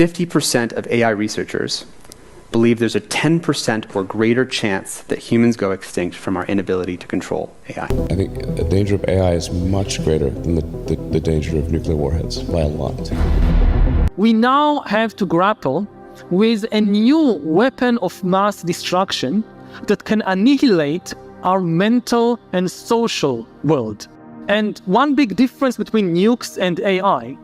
50% of AI researchers believe there's a 10% or greater chance that humans go extinct from our inability to control AI. I think the danger of AI is much greater than the danger of nuclear warheads by a lot. We now have to grapple with a new weapon of mass destruction that can annihilate our mental and social world. And one big difference between nukes and AI,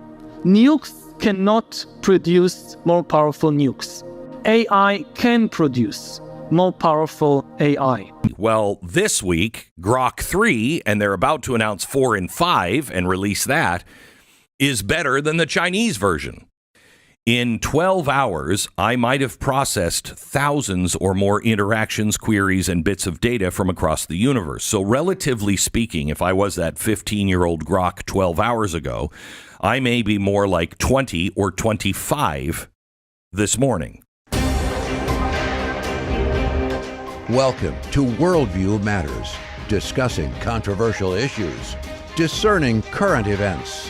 nukes cannot produce more powerful nukes. AI can produce more powerful AI. Well, this week, Grok 3, and they're about to announce 4 and 5 and release that, is better than the Chinese version. In 12 hours, I might have processed thousands or more interactions, queries, and bits of data from across the universe. So relatively speaking, if I was that 15-year-old Grok 12 hours ago, I may be more like 20 or 25 this morning. Welcome to Worldview Matters, discussing controversial issues, discerning current events,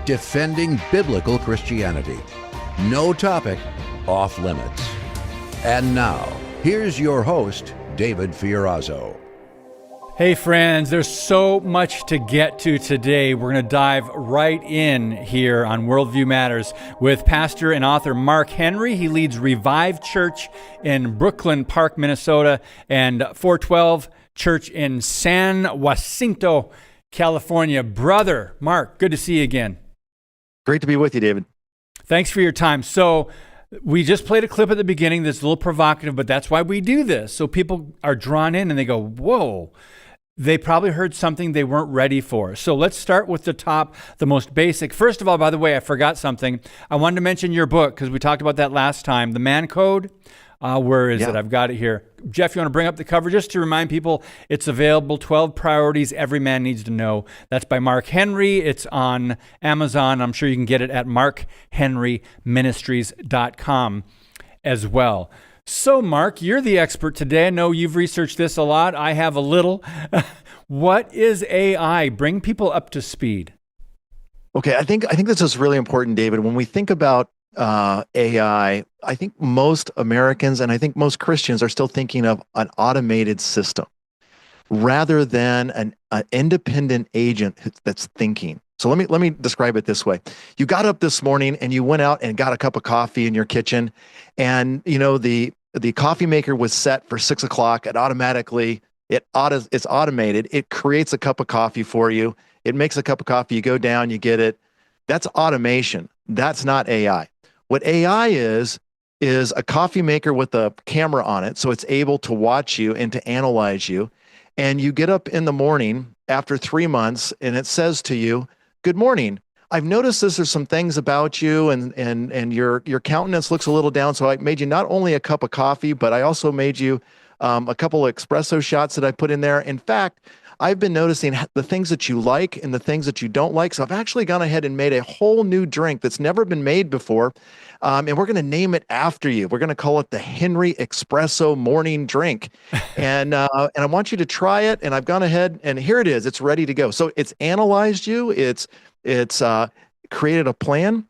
defending biblical Christianity. No topic off limits. And now, here's your host, David Fiorazo. Hey friends, there's so much to get to today. We're going to dive right in here on Worldview Matters with pastor and author Mark Henry. He leads Revive Church in Brooklyn Park, Minnesota, and 412 Church in San Jacinto, California. Brother Mark, good to see you again. Great to be with you, David. Thanks for your time. So we just played a clip at the beginning that's a little provocative, but that's why we do this. So people are drawn in and they go, whoa. They probably heard something they weren't ready for. So let's start with the most basic. First of all, by the way, I forgot something. I wanted to mention your book because we talked about that last time. The Man Code. Where is it? I've got it here. Jeff, you want to bring up the cover just to remind people it's available, 12 Priorities Every Man Needs to Know. That's by Mark Henry. It's on Amazon. I'm sure you can get it at markhenryministries.com as well. So, Mark, you're the expert today. I know you've researched this a lot. I have a little. What is AI? Bring people up to speed. Okay, I think this is really important, David. When we think about AI, I think most Americans and I think most Christians are still thinking of an automated system rather than an independent agent that's thinking. So let me describe it this way. You got up this morning and you went out and got a cup of coffee in your kitchen, and you know the coffee maker was set for 6 o'clock. It automatically it's automated. It creates a cup of coffee for you. It makes a cup of coffee. You go down, you get it. That's automation. That's not AI. What AI is a coffee maker with a camera on it, so it's able to watch you and to analyze you. And you get up in the morning after 3 months, and it says to you, "Good morning. I've noticed there's some things about you, and your countenance looks a little down. So I made you not only a cup of coffee, but I also made you a couple of espresso shots that I put in there. In fact, I've been noticing the things that you like and the things that you don't like. So I've actually gone ahead and made a whole new drink that's never been made before. And we're going to name it after you. We're going to call it the Henry Espresso Morning Drink. And I want you to try it. And I've gone ahead and here it is. It's ready to go. So it's analyzed you. It's created a plan.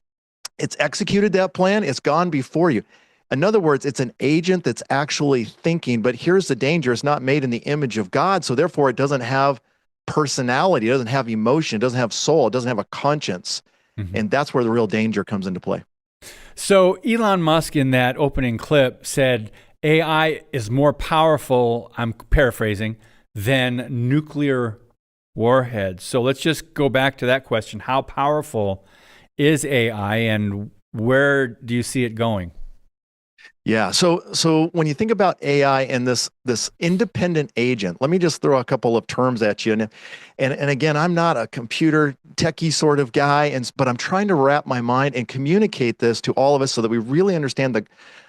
It's executed that plan. It's gone before you. In other words, it's an agent that's actually thinking, but here's the danger. It's not made in the image of God. So therefore it doesn't have personality. It doesn't have emotion. It doesn't have soul. It doesn't have a conscience. Mm-hmm. And that's where the real danger comes into play. So Elon Musk in that opening clip said AI is more powerful, I'm paraphrasing, than nuclear warheads. So let's just go back to that question. How powerful is AI and where do you see it going? Yeah. So when you think about AI and this independent agent, let me just throw a couple of terms at you. And again, I'm not a computer techie sort of guy, but I'm trying to wrap my mind and communicate this to all of us so that we really understand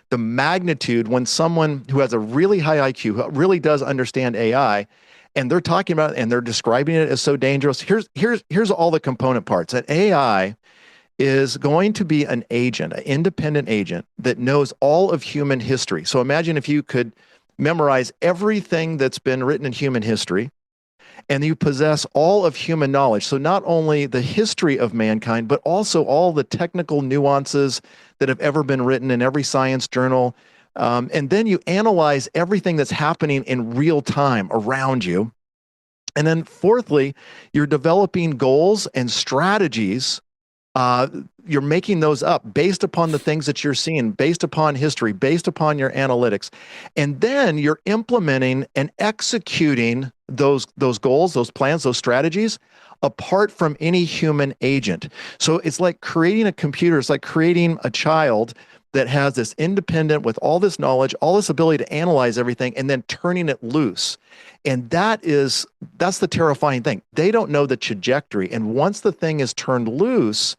the magnitude when someone who has a really high IQ, who really does understand AI, and they're talking about it and they're describing it as so dangerous. Here's all the component parts. An AI is going to be an agent, an independent agent that knows all of human history. So imagine if you could memorize everything that's been written in human history, and you possess all of human knowledge. So not only the history of mankind, but also all the technical nuances that have ever been written in every science journal. And then you analyze everything that's happening in real time around you. And then fourthly, you're developing goals and strategies. You're making those up based upon the things that you're seeing, based upon history, based upon your analytics. And then you're implementing and executing those goals, those plans, those strategies apart from any human agent. So it's like creating a computer. It's like creating a child that has this independent with all this knowledge, all this ability to analyze everything, and then turning it loose. And that's the terrifying thing. They don't know the trajectory. And once the thing is turned loose,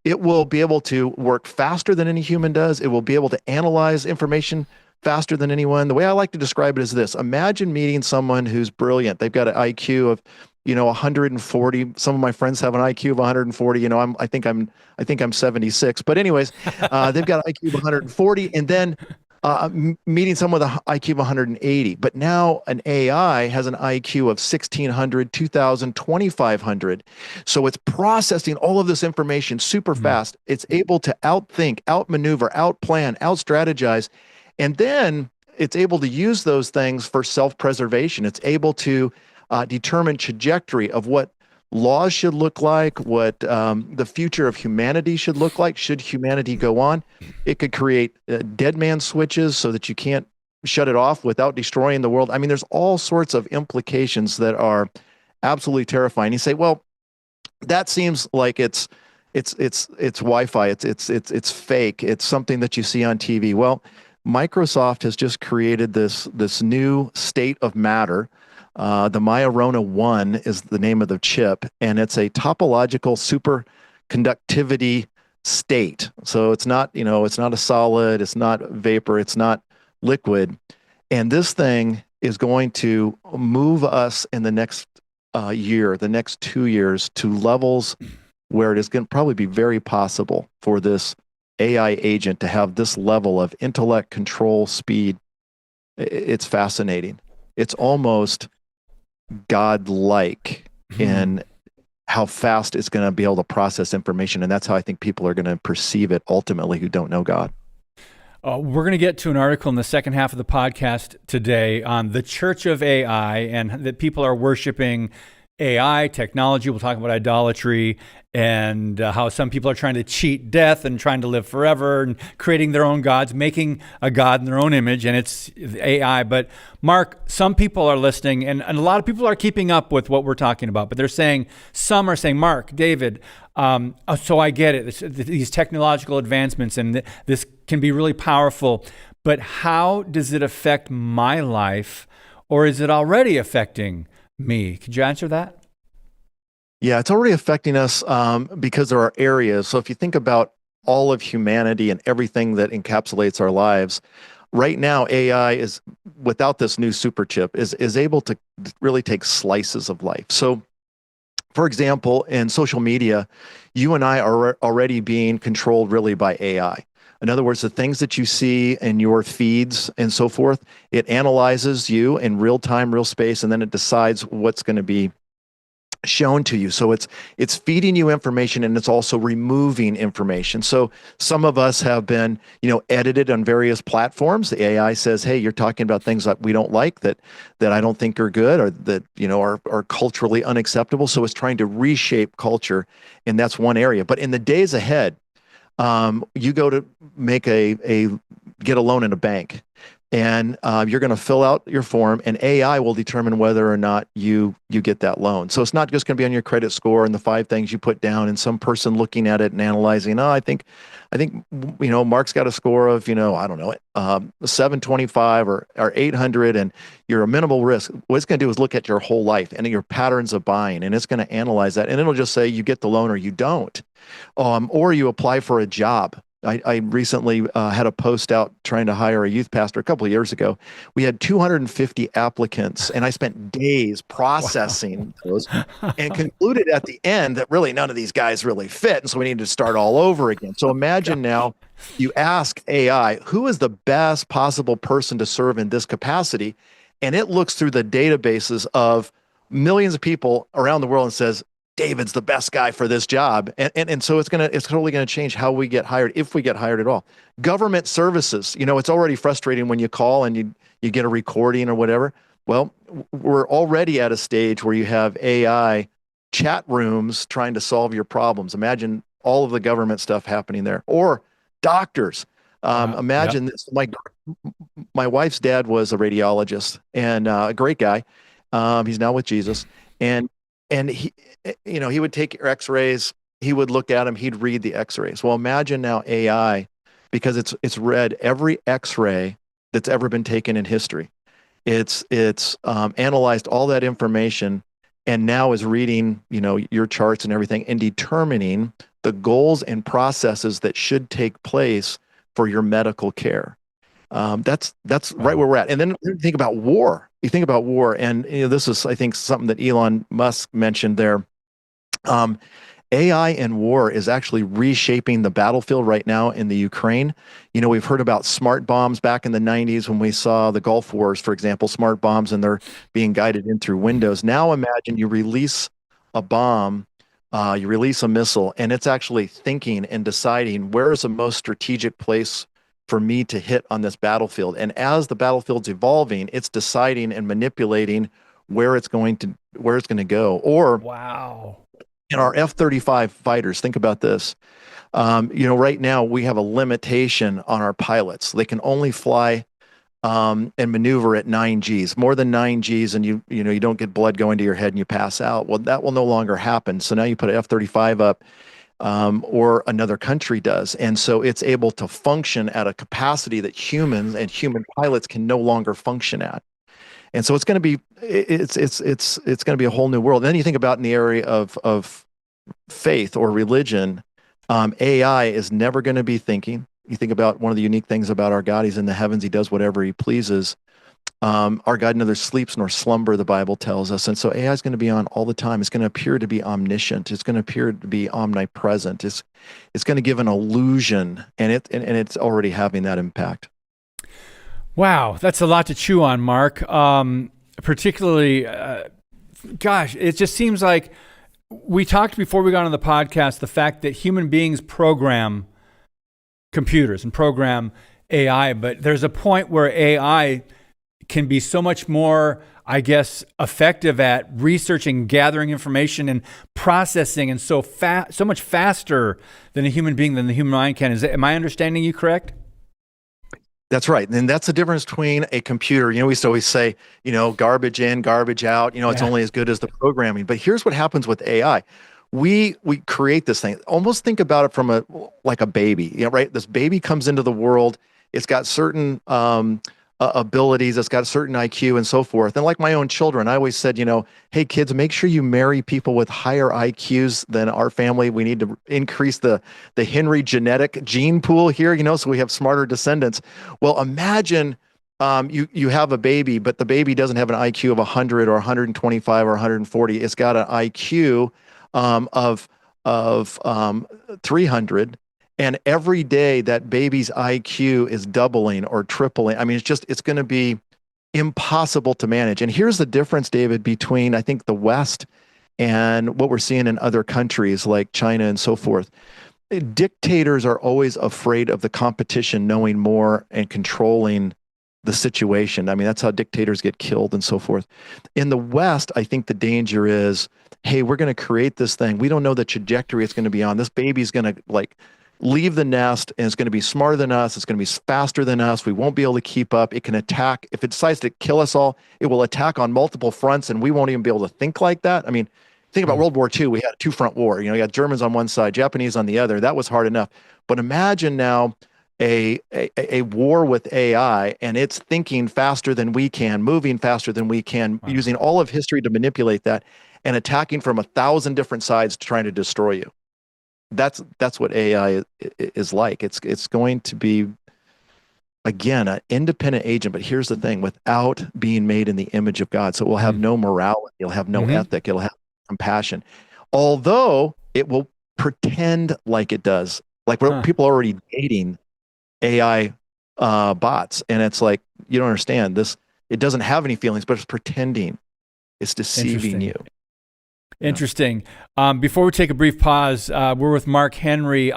it will be able to work faster than any human does. It will be able to analyze information faster than anyone. The way I like to describe it is this: imagine meeting someone who's brilliant. They've got an IQ of 140. Some of my friends have an IQ of 140. I think I'm 76. But anyways, they've got an IQ of 140, and then meeting someone with an IQ of 180. But now an AI has an IQ of 1,600, 2,000, 2,500. So it's processing all of this information super fast. It's able to outthink, outmaneuver, outplan, outstrategize, and then it's able to use those things for self-preservation. It's able to determine trajectory of what laws should look like, what the future of humanity should look like, should humanity go on. It could create dead man switches so that you can't shut it off without destroying the world. I mean, there's all sorts of implications that are absolutely terrifying. You say, well, that seems like it's Wi-Fi, it's fake, it's something that you see on TV. Well, Microsoft has just created this new state of matter. The Majorana 1 is the name of the chip, and it's a topological superconductivity state. So it's not a solid, it's not vapor, it's not liquid. And this thing is going to move us in the next year, the next 2 years, to levels where it is going to probably be very possible for this AI agent to have this level of intellect, control, speed. It's fascinating. It's almost God-like in how fast it's going to be able to process information. And that's how I think people are going to perceive it ultimately who don't know God. We're going to get to an article in the second half of the podcast today on the Church of AI and that people are worshiping AI, technology. We'll talk about idolatry and how some people are trying to cheat death and trying to live forever and creating their own gods, making a god in their own image, and it's AI. But Mark, some people are listening, and a lot of people are keeping up with what we're talking about, but some are saying, Mark, David, so I get it, these technological advancements, and this can be really powerful, but how does it affect my life, or is it already affecting me? Could you answer that? Yeah, it's already affecting us because there are areas. So if you think about all of humanity and everything that encapsulates our lives, right now AI is, without this new super chip, is able to really take slices of life. So for example, in social media, you and I are already being controlled really by AI. In other words, the things that you see in your feeds and so forth, it analyzes you in real time, real space, and then it decides what's going to be shown to you. So it's feeding you information, and it's also removing information. So some of us have been, edited on various platforms. The AI says, hey, you're talking about things that we don't like, that I don't think are good, or that, are culturally unacceptable. So it's trying to reshape culture, and that's one area. But in the days ahead, you go to get a loan in a bank, and you're going to fill out your form, and AI will determine whether or not you get that loan. So it's not just going to be on your credit score and the 5 things you put down, and some person looking at it and analyzing. Oh, I think Mark's got a score of 725 or 800, and you're a minimal risk. What it's going to do is look at your whole life and your patterns of buying, and it's going to analyze that, and it'll just say you get the loan or you don't, or you apply for a job. I recently had a post out trying to hire a youth pastor a couple of years ago. We had 250 applicants, and I spent days processing those and concluded at the end that really none of these guys really fit. And so we needed to start all over again. So imagine now you ask AI, who is the best possible person to serve in this capacity? And it looks through the databases of millions of people around the world and says, David's the best guy for this job. And so it's totally gonna change how we get hired, if we get hired at all. Government services, it's already frustrating when you call and you get a recording or whatever. Well, we're already at a stage where you have AI chat rooms trying to solve your problems. Imagine all of the government stuff happening there. Or doctors. Imagine this. My wife's dad was a radiologist and a great guy. He's now with Jesus. And he would take your x-rays, he would look at them, he'd read the x-rays. Well, imagine now AI, because it's read every x-ray that's ever been taken in history. It's analyzed all that information and now is reading, your charts and everything and determining the goals and processes that should take place for your medical care. That's right where we're at. And then think about war. You think about war, and this is, I think, something that Elon Musk mentioned there. AI and war is actually reshaping the battlefield right now in the Ukraine. We've heard about smart bombs back in the 90s when we saw the Gulf Wars, for example, smart bombs, and they're being guided in through windows. Now imagine you release a bomb, you release a missile, and it's actually thinking and deciding where is the most strategic place for me to hit on this battlefield. And as the battlefield's evolving, it's deciding and manipulating where it's going to go. Or wow. In our F-35 fighters, think about this. Right now we have a limitation on our pilots. They can only fly and maneuver at 9 Gs. More than 9 Gs, and you don't get blood going to your head and you pass out. Well, that will no longer happen. So now you put an F-35 up, or another country does, and so it's able to function at a capacity that humans and human pilots can no longer function at. And so it's going to be going to be a whole new world. And then you think about in the area of faith or religion, AI is never going to be thinking. You think about one of the unique things about our God, he's in the heavens, he does whatever he pleases. Our God neither sleeps nor slumber, the Bible tells us. And so AI is going to be on all the time. It's going to appear to be omniscient. It's going to appear to be omnipresent. It's going to give an illusion, and it's already having that impact. Wow, that's a lot to chew on, Mark. Particularly, gosh, it just seems like we talked before we got on the podcast, the fact that human beings program computers and program AI, but there's a point where AI can be so much more, I guess, effective at researching, gathering information, and processing, and so much faster than a human being, than the human mind can. Am I understanding you correct? That's right. And that's the difference between a computer. We used to always say, garbage in, garbage out. It's only as good as the programming. But here's what happens with AI. We create this thing. Almost think about it from like a baby, right? This baby comes into the world. It's got certain abilities, it's got a certain IQ and so forth. And like my own children, I always said, hey kids, make sure you marry people with higher IQs than our family. We need to increase the Henry genetic gene pool here, so we have smarter descendants. Well, imagine you have a baby, but the baby doesn't have an IQ of 100 or 125 or 140. It's got an IQ of 300. And every day that baby's IQ is doubling or tripling. I mean, it's going to be impossible to manage. And here's the difference, David, between, I think, the West and what we're seeing in other countries like China and so forth. Dictators are always afraid of the competition knowing more and controlling the situation. I mean, that's how dictators get killed and so forth. In the West, I think the danger is, hey, we're going to create this thing. We don't know the trajectory it's going to be on. This baby's going to leave the nest, and it's going to be smarter than us. It's going to be faster than us. We won't be able to keep up. It can attack. If it decides to kill us all, it will attack on multiple fronts, and we won't even be able to think like that. I mean, think about World War II. We had a two-front war. You had Germans on one side, Japanese on the other. That was hard enough. But imagine now a war with AI, and it's thinking faster than we can, moving faster than we can, using all of history to manipulate that, and attacking from 1,000 different sides trying to destroy you. That's what AI is like. It's going to be, again, an independent agent, but here's the thing, without being made in the image of God. So it will have no morality, it'll have no ethic, it'll have compassion. Although it will pretend like it does. Like people are already dating AI bots, and it's like, you don't understand this. It doesn't have any feelings, but it's pretending. It's deceiving you. Interesting. Before we take a brief pause, we're with Mark Henry.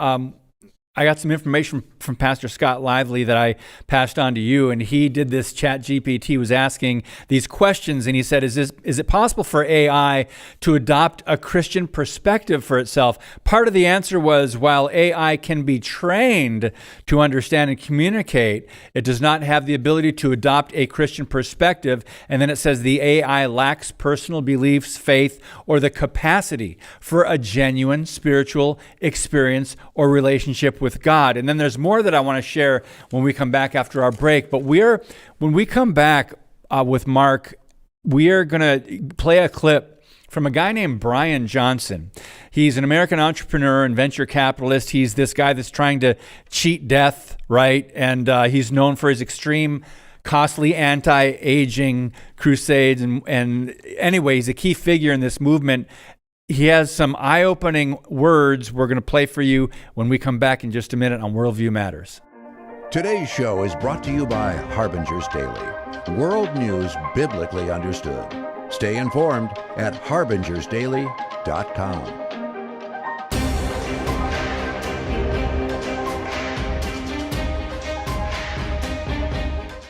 I got some information from Pastor Scott Lively that I passed on to you, and he did this chat GPT, was asking these questions, and he said, is it possible for AI to adopt a Christian perspective for itself? Part of the answer was, while AI can be trained to understand and communicate, it does not have the ability to adopt a Christian perspective. And then it says the AI lacks personal beliefs, faith, or the capacity for a genuine spiritual experience or relationship with God. And then there's more that I want to share when we come back after our break. But when we come back with Mark, we are going to play a clip from a guy named Brian Johnson. He's an American entrepreneur and venture capitalist. He's this guy that's trying to cheat death, right? And he's known for his extreme, costly anti-aging crusades. And anyway, he's a key figure in this movement. He has some eye-opening words we're going to play for you when we come back in just a minute on Worldview Matters. Today's show is brought to you by Harbinger's Daily, world news biblically understood. Stay informed at harbingersdaily.com.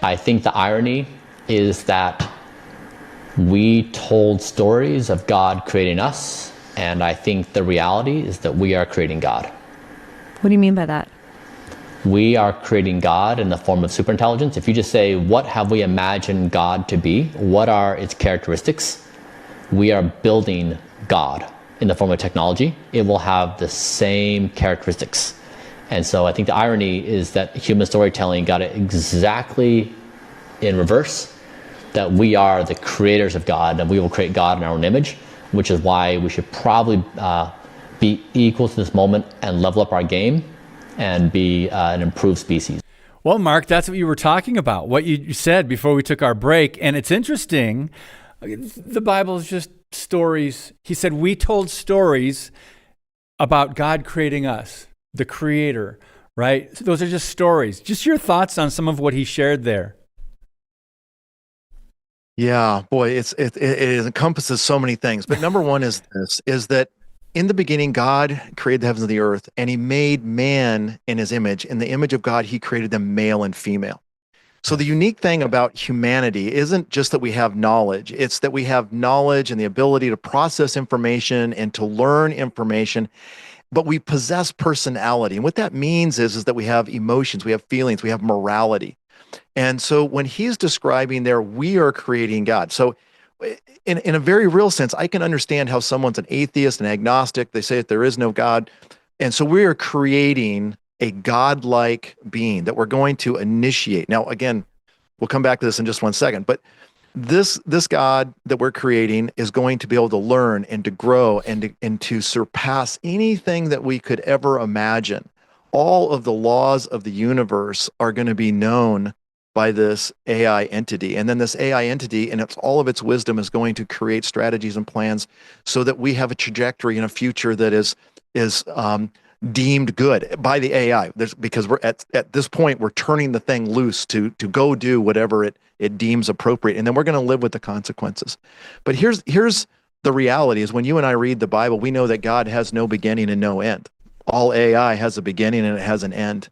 I think the irony is that we told stories of God creating us, and I think the reality is that we are creating God. What do you mean by that? We are creating God in the form of superintelligence. If you just say, what have we imagined God to be? What are its characteristics? We are building God in the form of technology. It will have the same characteristics. And so I think the irony is that human storytelling got it exactly in reverse, that we are the creators of God and we will create God in our own image, which is why we should probably be equal to this moment and level up our game and be an improved species. Well, Mark, that's what you were talking about, what you said before we took our break. And it's interesting. The Bible is just stories. He said, we told stories about God creating us, the creator, right? So those are just stories. Just your thoughts on some of what he shared there. Yeah, boy, it encompasses so many things. But number one is that in the beginning, God created the heavens and the earth, and he made man in his image. In the image of God, he created them male and female. So the unique thing about humanity isn't just that we have knowledge, it's that we have knowledge and the ability to process information and to learn information, but we possess personality. And what that means is that we have emotions, we have feelings, we have morality. And so when he's describing there, we are creating God. So in a very real sense, I can understand how someone's an atheist, an agnostic, they say that there is no God. And so we are creating a godlike being that we're going to initiate. Now, again, we'll come back to this in just one second, but this God that we're creating is going to be able to learn and to grow and to surpass anything that we could ever imagine. All of the laws of the universe are going to be known by this AI entity. And then this AI entity, and all of its wisdom, is going to create strategies and plans so that we have a trajectory in a future that is deemed good by the AI. Because we're at this point, we're turning the thing loose to go do whatever it deems appropriate. And then we're going to live with the consequences. But here's the reality is when you and I read the Bible, we know that God has no beginning and no end. All AI has a beginning and it has an end.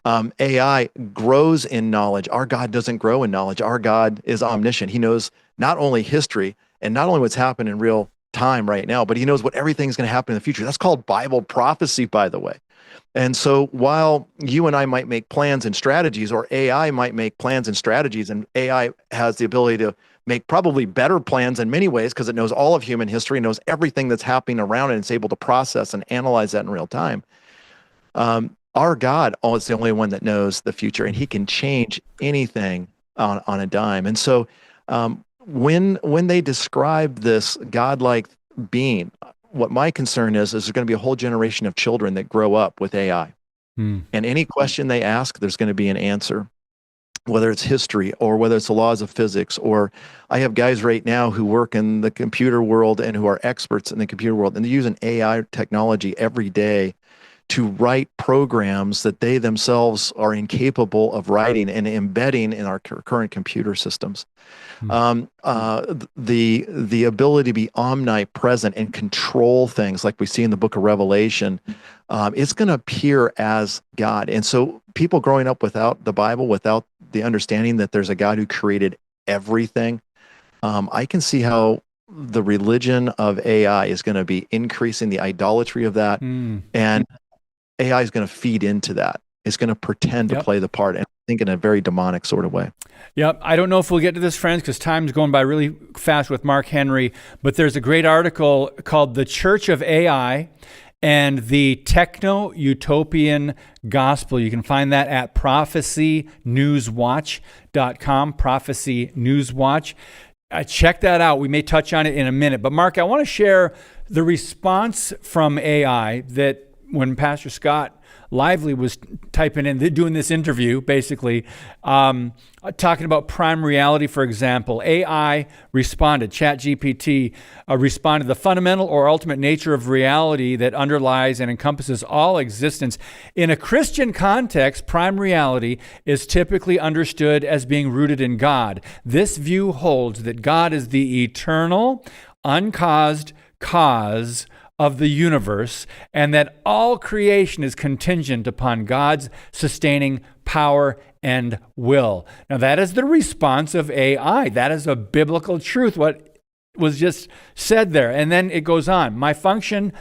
AI grows in knowledge. Our God doesn't grow in knowledge. Our God is omniscient. He knows not only history and not only what's happened in real time right now, but he knows what everything's going to happen in the future. That's called Bible prophecy, by the way. And so while you and I might make plans and strategies, or AI might make plans and strategies, and AI has the ability to make probably better plans in many ways because it knows all of human history, knows everything that's happening around it, and it's able to process and analyze that in real time. Our God is the only one that knows the future, and he can change anything on a dime. And so when they describe this godlike being, what my concern is there's going to be a whole generation of children that grow up with AI. And any question they ask, there's going to be an answer, whether it's history or whether it's the laws of physics. Or I have guys right now who work in the computer world and who are experts in the computer world, and they're using AI technology every day to write programs that they themselves are incapable of writing and embedding in our current computer systems. The ability to be omnipresent and control things like we see in the book of Revelation, it's going to appear as God. And so people growing up without the Bible, without the understanding that there's a God who created everything, I can see how the religion of AI is going to be increasing the idolatry of that. And AI is going to feed into that. It's going to pretend to play the part, and I think in a very demonic sort of way. Yep. I don't know if we'll get to this, friends, because time's going by really fast with Mark Henry, but there's a great article called The Church of AI and the Techno-Utopian Gospel. You can find that at prophecynewswatch.com, Prophecy Newswatch. Check that out. We may touch on it in a minute. But Mark, I want to share the response from AI that when Pastor Scott Lively was typing in, doing this interview, basically, talking about prime reality, for example. AI responded, ChatGPT responded, the fundamental or ultimate nature of reality that underlies and encompasses all existence. In a Christian context, prime reality is typically understood as being rooted in God. This view holds that God is the eternal, uncaused cause of the universe, and that all creation is contingent upon God's sustaining power and will. Now, that is the response of AI. That is a biblical truth, what was just said there. And then it goes on. My function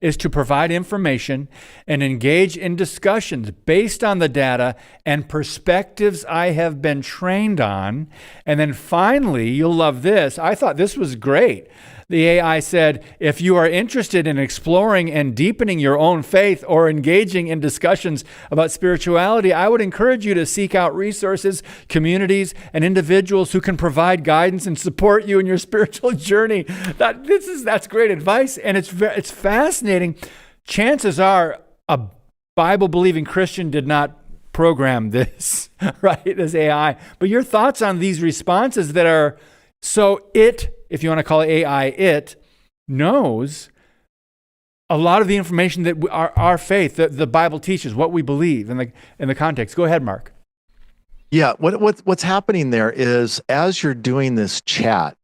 is to provide information and engage in discussions based on the data and perspectives I have been trained on. And then finally, you'll love this. I thought this was great. The AI said, if you are interested in exploring and deepening your own faith or engaging in discussions about spirituality, I would encourage you to seek out resources, communities, and individuals who can provide guidance and support you in your spiritual journey. That's great advice, and it's fascinating. Chances are a Bible-believing Christian did not program this, right, as AI. But your thoughts on these responses that are if you want to call it AI, it knows a lot of the information that our faith, the Bible teaches, what we believe in the context. Go ahead, Mark. Yeah, what's happening there is as you're doing this chat,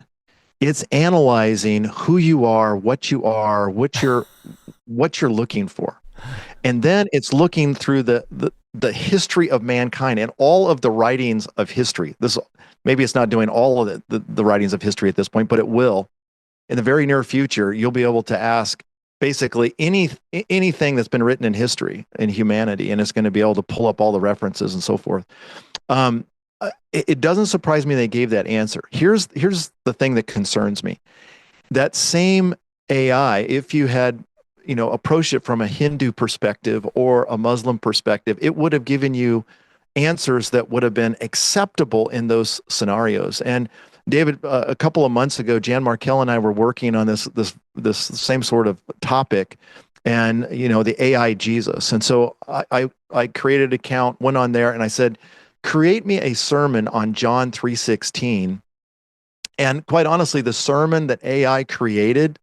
it's analyzing who you are, what you're looking for, and then it's looking through the history of mankind and all of the writings of history. Maybe it's not doing all of the writings of history at this point, but it will. In the very near future, you'll be able to ask basically anything that's been written in history in humanity, and it's going to be able to pull up all the references and so forth. It doesn't surprise me they gave that answer. Here's the thing that concerns me. That same AI, if you had approached it from a Hindu perspective or a Muslim perspective, it would have given you answers that would have been acceptable in those scenarios. And David, a couple of months ago, Jan Markell and I were working on this same sort of topic, and the AI Jesus. And so I created an account, went on there, and I said, create me a sermon on John 3:16. And quite honestly, the sermon that AI created,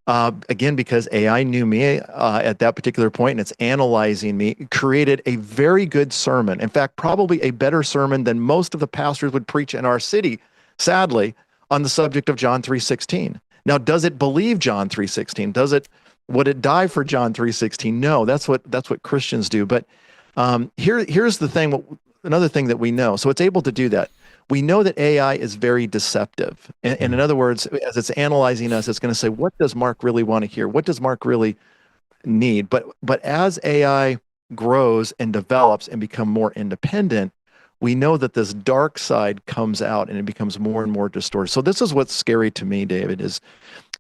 again, because AI knew me at that particular point and it's analyzing me, created a very good sermon. In fact, probably a better sermon than most of the pastors would preach in our city, sadly, on the subject of John 3:16. Now, does it believe John 3:16? Would it die for John 3:16? No, that's what Christians do. But here's the thing, another thing that we know. So it's able to do that. We know that AI is very deceptive. And in other words, as it's analyzing us, it's going to say, what does Mark really want to hear? What does Mark really need? But as AI grows and develops and become more independent, we know that this dark side comes out and it becomes more and more distorted. So this is what's scary to me, David,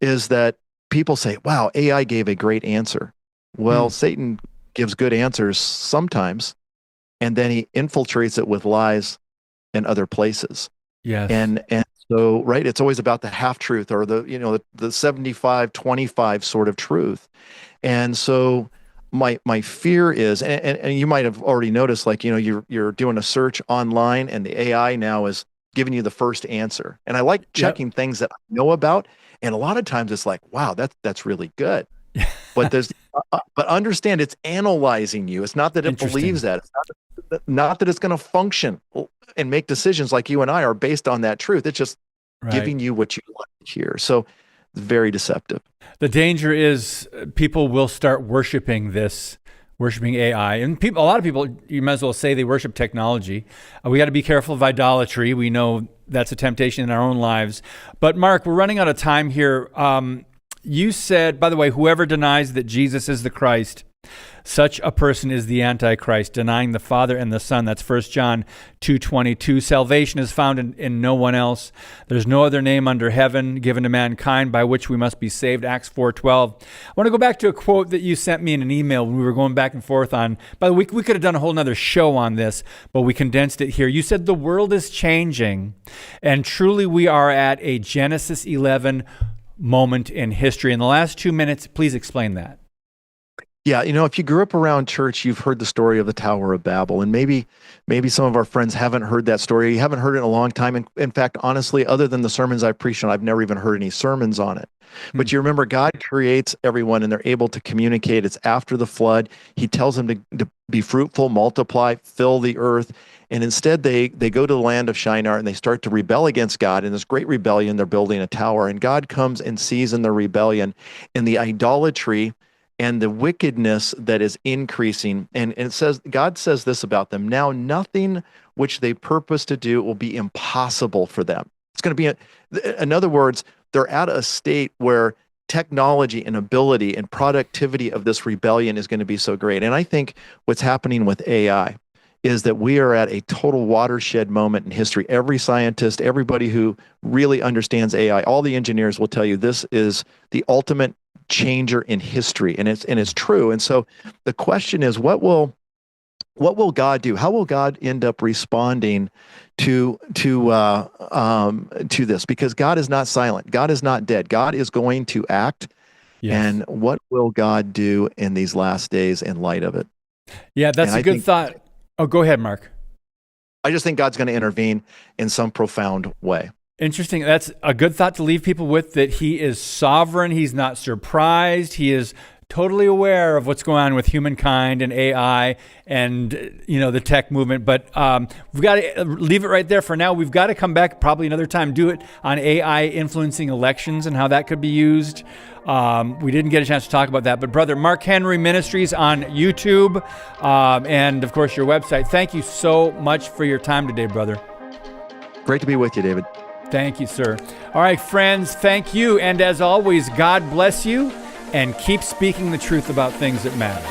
is that people say, wow, AI gave a great answer. Well, Satan gives good answers sometimes, and then he infiltrates it with lies in other places. Yes. And so, right, it's always about the half truth or the 75-25 sort of truth. And so my fear is, and you might have already noticed, like, you're doing a search online and the AI now is giving you the first answer. And I like checking things that I know about. And a lot of times it's like, wow, that's really good. But but understand it's analyzing you. It's not that it believes that. It's not that it's going to function and make decisions like you and I are based on that truth. It's just giving you what you want to hear. So it's very deceptive. The danger is people will start worshiping AI. And a lot of people, you might as well say they worship technology. We got to be careful of idolatry. We know that's a temptation in our own lives. But Mark, we're running out of time here. You said, by the way, whoever denies that Jesus is the Christ, such a person is the Antichrist, denying the Father and the Son. That's 1 John 2:22. Salvation is found in no one else. There's no other name under heaven given to mankind by which we must be saved. Acts 4:12. I want to go back to a quote that you sent me in an email when we were going back and forth on. By the way, we could have done a whole nother show on this, but we condensed it here. You said the world is changing, and truly we are at a Genesis 11 moment in history. In the last 2 minutes, please explain that. Yeah, if you grew up around church, you've heard the story of the Tower of Babel, and maybe some of our friends haven't heard that story. You haven't heard it in a long time. And in fact, honestly, other than the sermons I preached on, I've never even heard any sermons on it. But you remember, God creates everyone, and they're able to communicate. It's after the flood. He tells them to be fruitful, multiply, fill the earth. And instead, they go to the land of Shinar, and they start to rebel against God. In this great rebellion, they're building a tower. And God comes and sees in the rebellion and the idolatry and the wickedness that is increasing. And it says, God says this about them: now nothing which they purpose to do will be impossible for them. It's going to be, in other words, they're at a state where technology and ability and productivity of this rebellion is going to be so great. And I think what's happening with AI is that we are at a total watershed moment in history. Every scientist, everybody who really understands AI, all the engineers will tell you this is the ultimate changer in history, and it's true. And so the question is, what will God do? How will God end up responding to this? Because God is not silent. God is not dead. God is going to act. Yes. And what will God do in these last days in light of it? Yeah, that's a good thought. Oh, go ahead, Mark. I just think God's going to intervene in some profound way. Interesting. That's a good thought to leave people with, that he is sovereign. He's not surprised. He is totally aware of what's going on with humankind and AI and, the tech movement. But we've got to leave it right there for now. We've got to come back probably another time, do it on AI influencing elections and how that could be used. We didn't get a chance to talk about that. But Brother Mark Henry Ministries on YouTube and, of course, your website. Thank you so much for your time today, brother. Great to be with you, David. Thank you, sir. All right, friends, thank you. And as always, God bless you, and keep speaking the truth about things that matter.